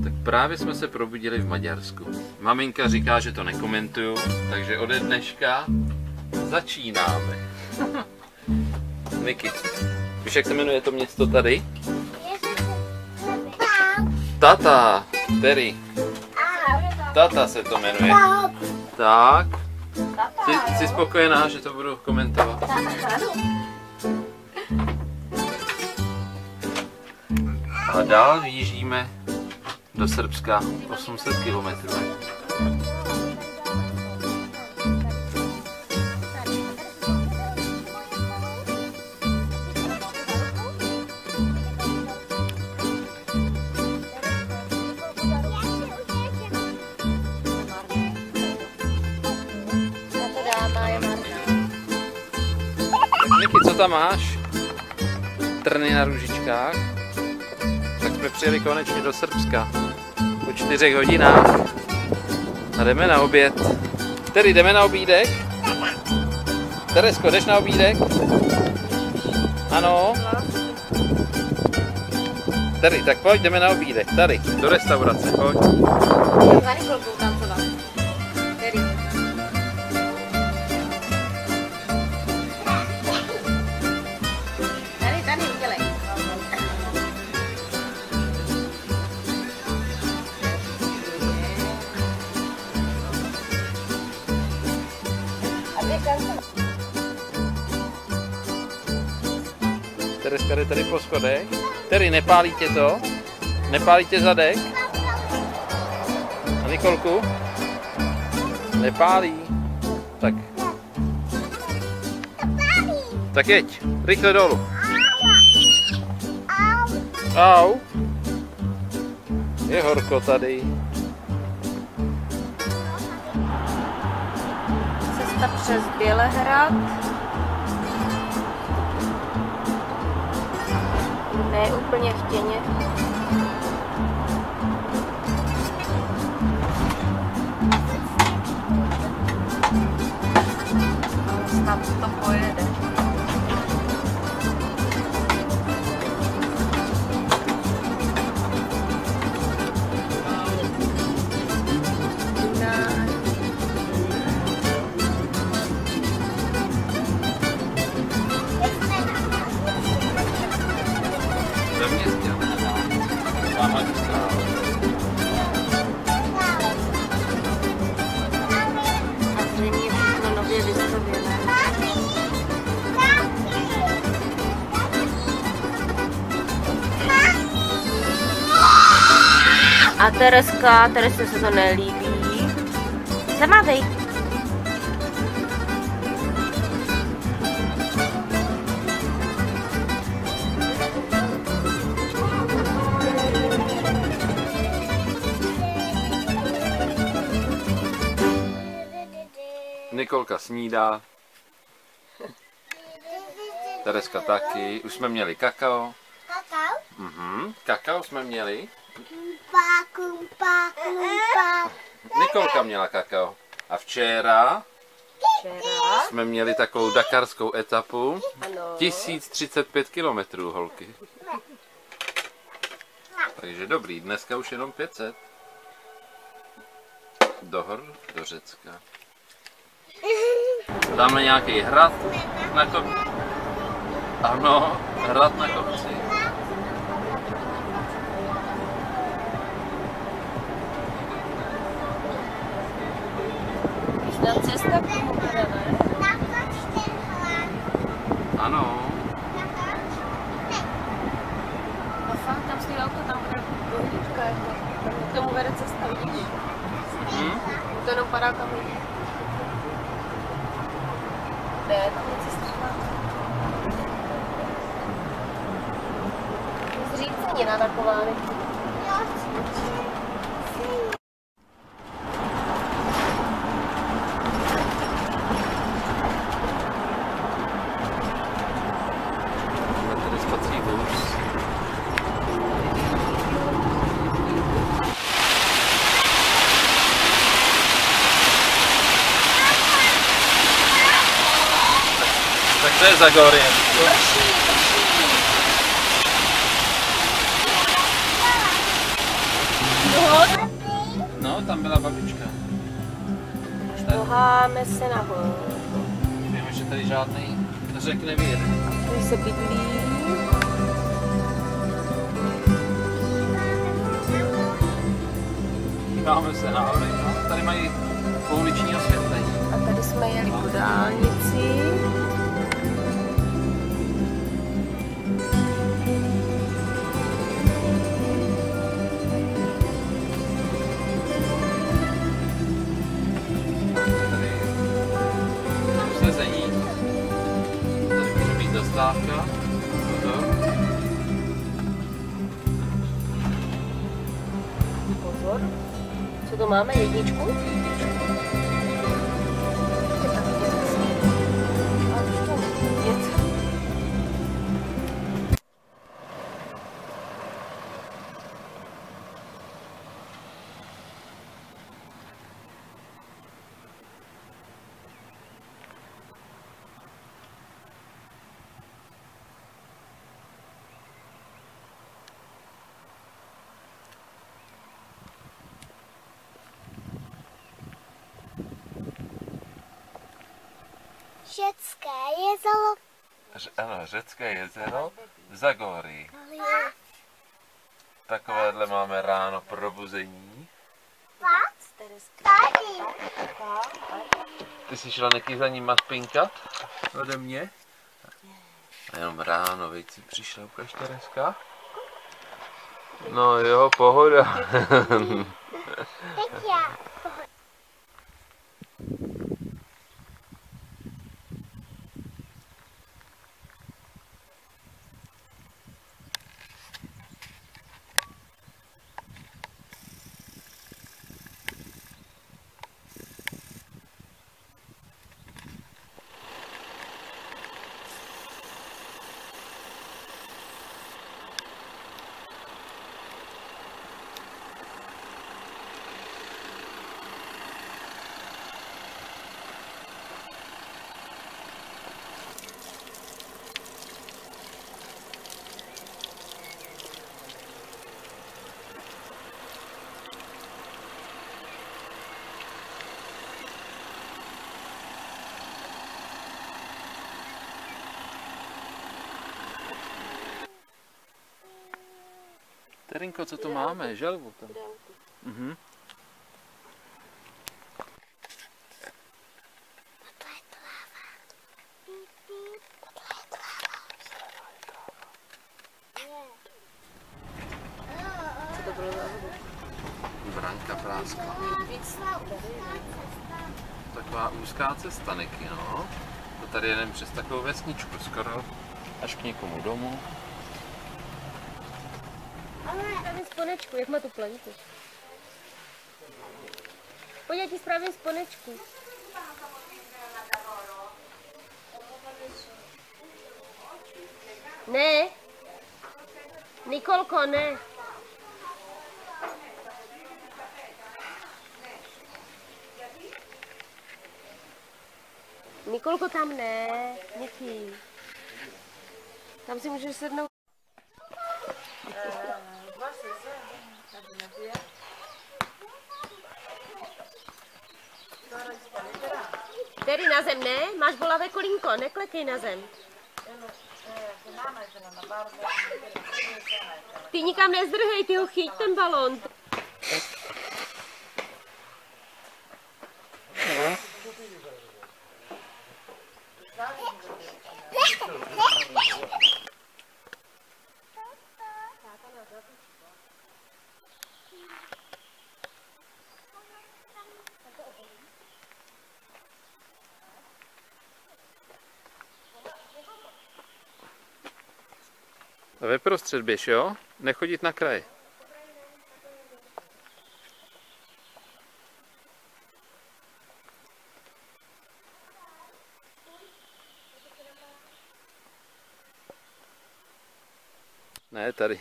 Tak právě jsme se probudili v Maďarsku. Maminka říká, že to nekomentuju, takže ode dneška začínáme. Niky, víš, jak se jmenuje to město tady? Tata, Terry. Tata se to jmenuje. Tak. Jsi spokojená, že to budu komentovat? A dál vyjíždíme do Srbska 800 km. Niky, co tam máš? Trny na růžičkách? Tak jsme přijeli konečně do Srbska. Po 4 hodinách. A jdeme na oběd. Tedy jdeme na obídek? Teresko, jdeš na obídek? Ano? Tady, tak pojď, jdeme na obídek. Tady, do restaurace, pojď. Za Nikolkou tancovat. Tady. Tady, udělej. Tereska jde tady po schodech. Tady, nepálí tě to? Nepálí tě zadek? A Nikolku? Nepálí. Tak. Tak jeď, rychle dolů. Au. Je horko tady. Cesta přes Bělehrad. Ne úplně chtěně. Ale snad to pojede. A Terese se to nelíbí. Zamávej. Nikolka snídá. Tereska taky. Už jsme měli kakao. Kakao? Kakao jsme měli. Kumpa. Nikolka měla kakao. A včera jsme měli takovou dakarskou etapu. Ano. 1035 kilometrů, holky. Takže dobrý, dneska už jenom 500. Do hor, do Řecka. Dáme nějaký hrad na kopci. Ano, hrad na kopci. Ta cesta k tomu bude, ne? Ano. A fakt, tam stojí auto, tam bude dohlídka, jako. K tomu vede cesta, vidíš? To jenom padá kam jde. Ne, tam je cesta. Zřícenina taková, ne? Tak to je Zagorje. tam byla babička. Už ne? Poháme se nahoru. Víme, že tady žádný řek nevyjede. Tady se bydlí. Díváme se nahoru, no. Tady mají pouliční osvětlení. A tady jsme jeli po dálnici. Usezení. Tady může být zastávka. Pozor. Co to máme? Jedničku? Řecké jezero. Ano, řecké jezero v Zagórii. Takovéhle máme ráno probuzení. Tady. Ty jsi šla neký za ním pinkat ode mě? A jenom ráno, veď si přišla, ukaž Tereska. No jo, pohoda. Teď já. Terinko, co tu máme? Želvu tam. Mhm. Branka práskla. Taková úzká cesta, Niky, no. To tady jedeme přes takovou vesničku, skoro až k někomu domů. Spravím sponečku, jak má tu plenitu. Pojď, já ti spravím sponečku. Ne. Nikolko, ne. Nikolko, tam ne. Niky. Tam si můžeš sednout. Tedy na zem, ne? Máš bolavé kolínko, neklekej na zem. Ty nikam nezdrhej, ty ho chyť, ten balón. Ve prostřed běž, jo? Nechodit na kraj. Ne, tady.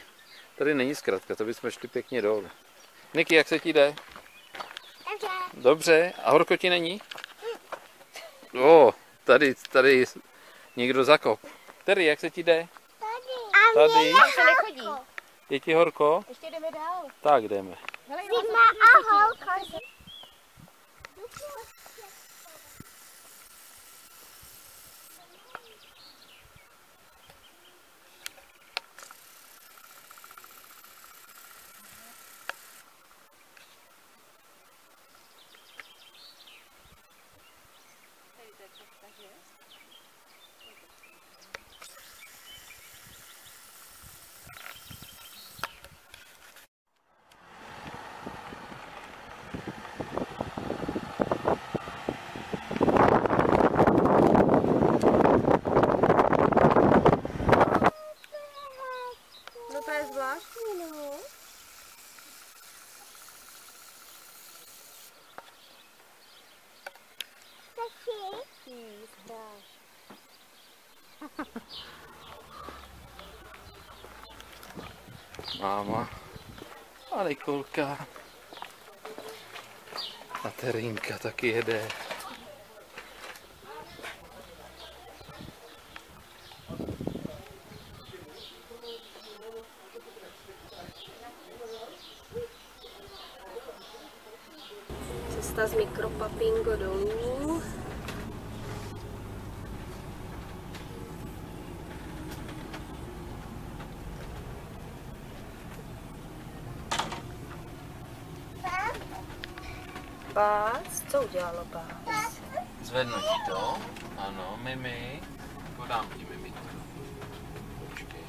Tady není zkratka, to bychom šli pěkně dolů. Niky, jak se ti jde? Dobře. Dobře. A horko ti není? O, tady někdo zakop. Tady, jak se ti jde? A Tady. mě Se nechodí. Je ti horko? Ještě jdeme dál. Tak jdeme. Zima a holka. No to je zvláštní, no. Máma a Nikolka. A Terínka taky jede. Cesta z Mikropapingo dolů. Bác? Co udělalo Bác? Zvednu ti to. Ano, Mimi. Podám ti, Mimi. Počkej.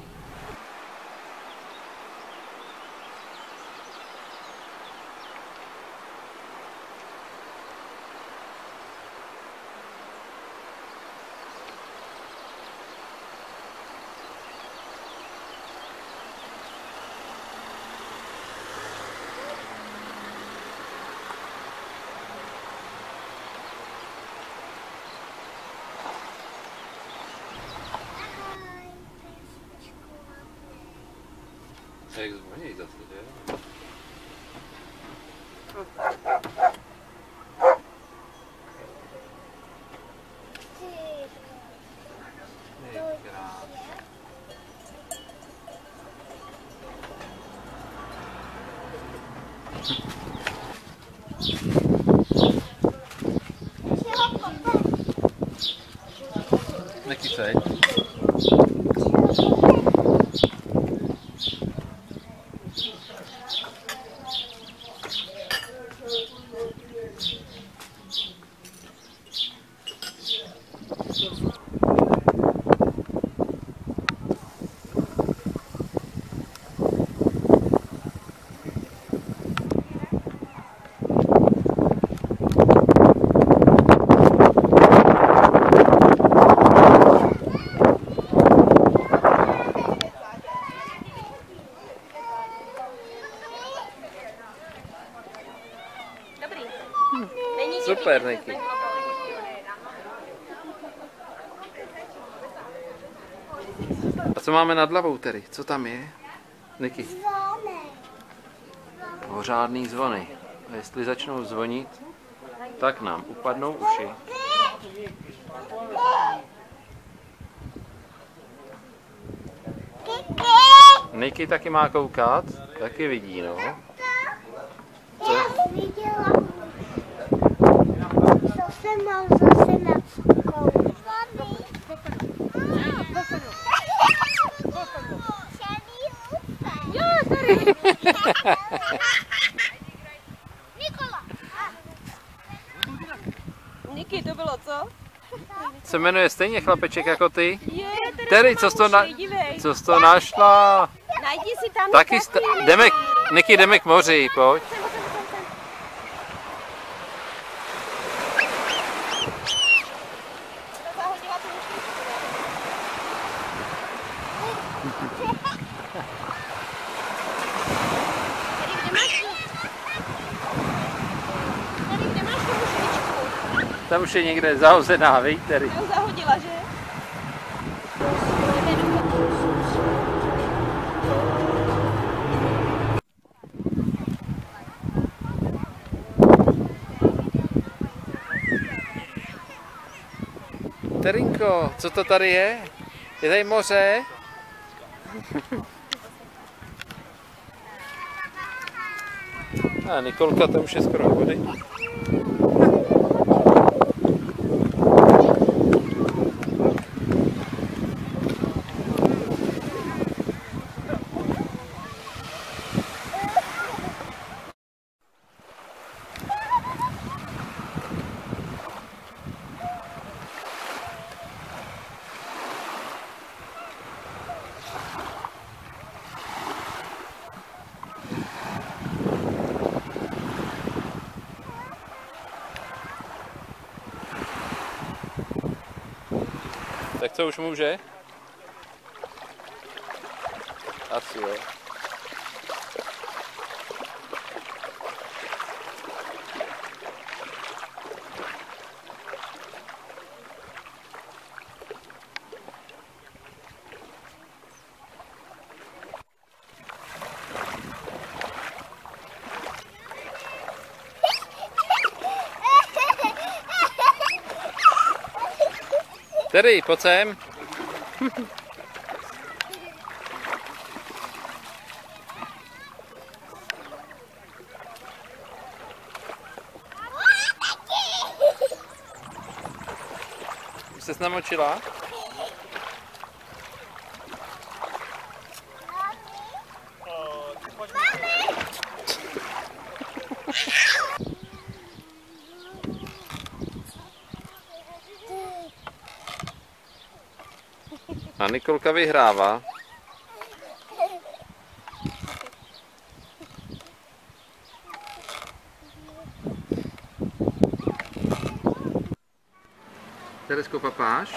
Jak zvoní zase, že? Krásně. Nekycej. Dobrý. Není Super, Niky. A co máme nad hlavou tedy? Co tam je? Niky? Zvony. Pořádný zvony. A jestli začnou zvonit, tak nám upadnou uši. Niky taky má koukat, taky vidí, no. Já viděla. Co jsem mal zase na cukou. Jo, tady. Nikola. Niky, to bylo co? Se jmenuje stejně chlapeček jako ty? Je, Terry, co jsi to našla? Najdi si tam Taky jdeme, Niky, jdeme k moři, pojď. Tam už je někde zahozená, víš, Terry. Už zahodila, že? Terinko, co to tady je? Je tady moře? A Nikolka tam už je skoro u vody. Tak co už může? Asi jo. Terry, pojď sem. Už ses namočila? A Nikolka vyhrává. Teresko, papáš?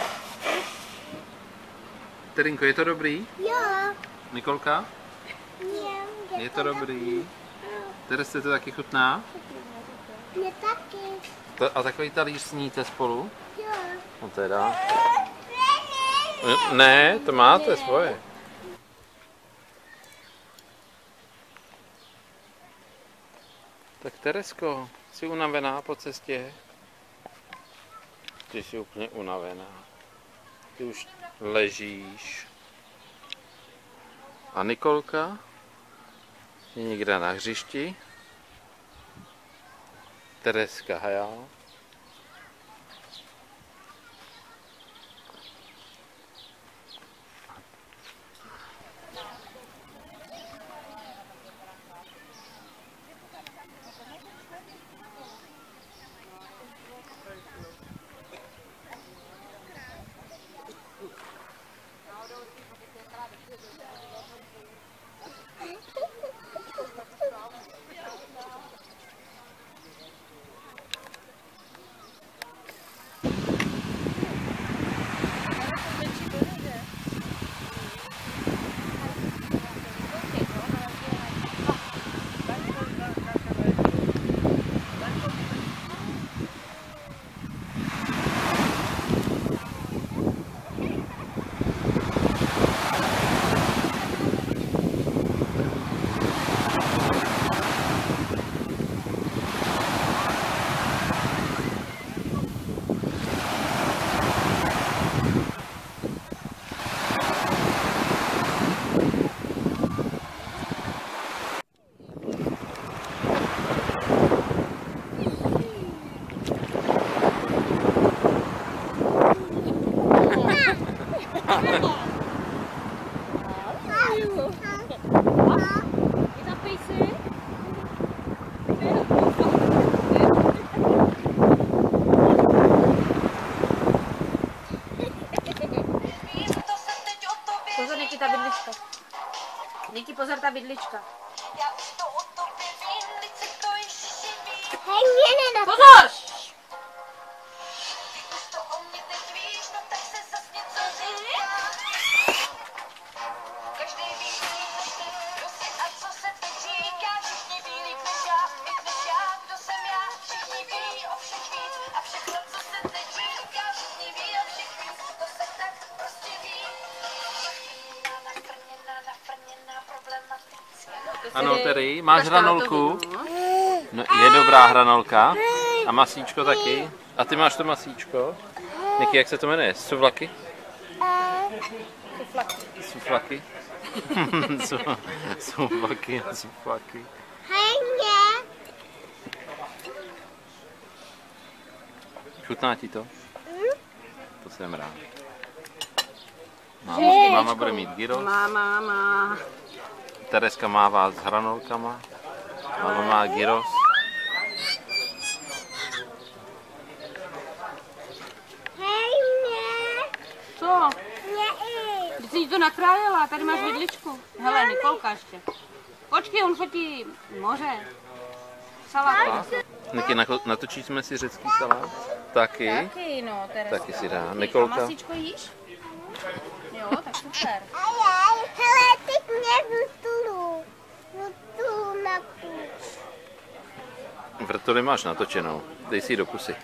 Terinko, je to dobrý? Jo. Nikolka? Jo. Je to dobrý. Teresce to taky chutná? Mě taky. A takový talíř sníte spolu? Jo. No teda. Ne, to máte svoje. Tak Teresko, jsi unavená po cestě? Ty jsi úplně unavená. Ty už ležíš. A Nikolka je někde na hřišti. Tereska, hajá. Pozor, Niky, ta vidlička. Niky, pozor, ta vidlička. Hej, mě nenapad. Pozor! Ano, Terry, máš hranolku? No, je dobrá hranolka. A masíčko taky. A ty máš to masíčko? Niky, jak se to jmenuje? Suvlaky? Suflaky. Suflaky a suflaky. Hej, mě. Chutná ti to? To jsem rád. Máma bude mít gyros. Máma. Tereska mává s hranolkama. Máma má gyros. Hej, mě. Co? Mě i. Ty jsi to nakrájela, tady máš vidličku. Hele, Nikolka ještě. Počkej, on fotí moře. Salát. Niky, natočí jsme si řecký salát? Taky. Taky, no, Tereska. Taky si dá. A Nikolka. masíčko jíš? Jo, tak super. Ajaj, hele, teď mě vrtulu. Vrtulu na půl. Vrtuli máš natočenou. Dej si ji do pusy.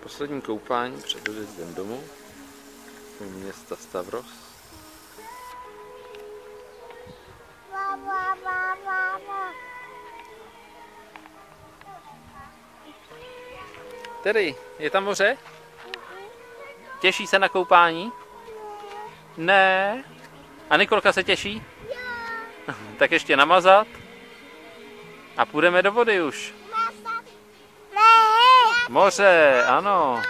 Poslední koupání před odjezdem domů u města Stavros. Tedy, je tam moře? Těší se na koupání? Ne. A Nikolka se těší? Tak ještě namazat. A půjdeme do vody už. Moře, ano.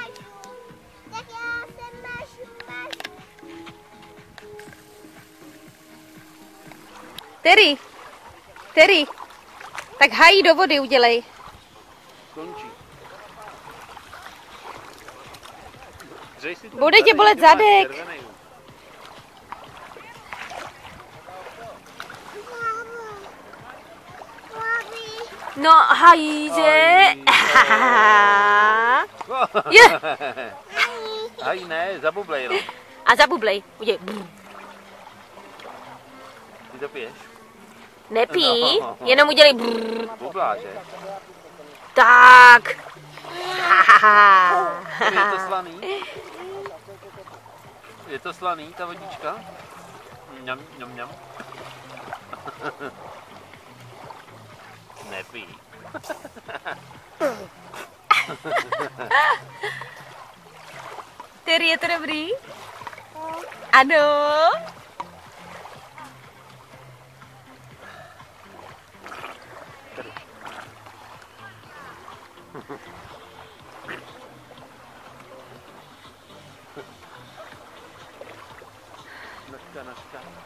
Terry, tak hají do vody udělej. Končí. Bude tě bolet zadek. No, hajíře. Je. Hají ne, zabublej jenom. A zabublej. Udělej. Ty to piješ? Nepí, jenom udělej. Bublá, že? Tak. Je to slaný? Je to slaný, ta vodička? Mňam, mňam, mňam. Nepí. Terry, je to dobrý? Ano.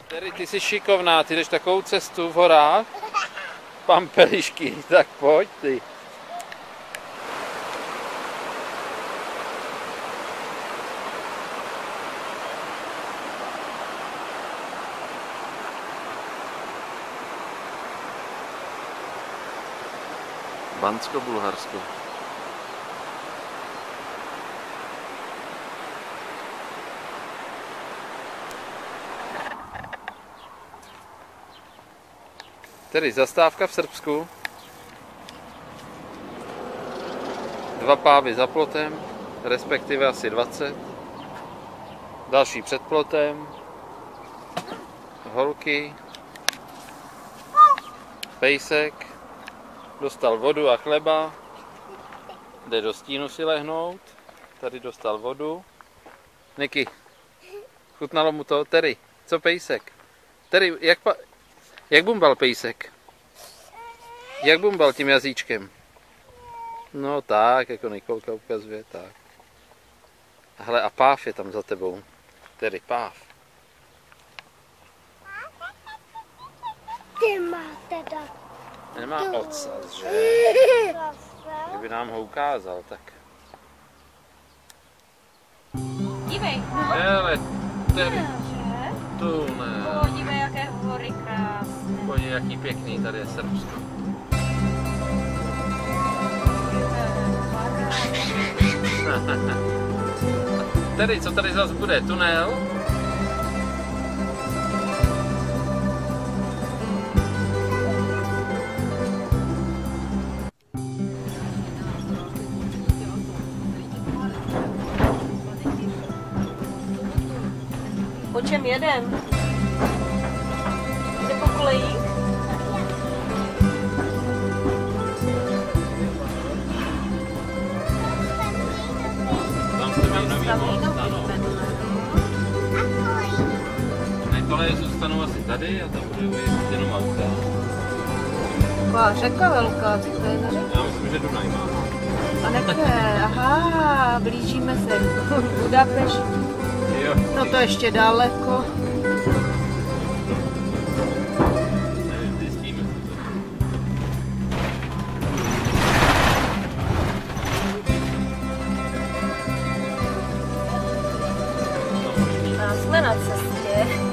Terry, ty jsi šikovná, ty jdeš takovou cestu v horách. Pampelišky, tak pojď ty. Bansko-Bulharsko. Tedy zastávka v Srbsku. 2 pávy za plotem, respektive asi 20. Další před plotem. Holky. Pejsek. Dostal vodu a chleba. Jde do stínu si lehnout. Tady dostal vodu. Niky, chutnalo mu to? Terry, co pejsek? Terry, jak bumbal pejsek? Jak bumbal tím jazyčkem? No tak, jako Nikolka ukazuje, tak. Hele, a páv je tam za tebou. Terry, páv. Ty má teda. Nemá ocas, že? Kdyby nám ho ukázal, tak. Dívej. Hele, Terry. Tu ne. Podívej, jaké hory krásné. Podívej, jaký pěkný tady je Srbsko. Tady, co tady zase bude? Tunel? Po čem jedem? Jde po kolejích? Tam jste měli nový most, ano. Koleje zůstanou asi tady a tam bude jezdit jenom auta. Taková řeka velká, co to je za řeka? Já myslím, že Dunaj má. A nechce, aha, blížíme se k Budapešti. Jo. No to ještě daleko. Zjistíme. A jsme na cestě.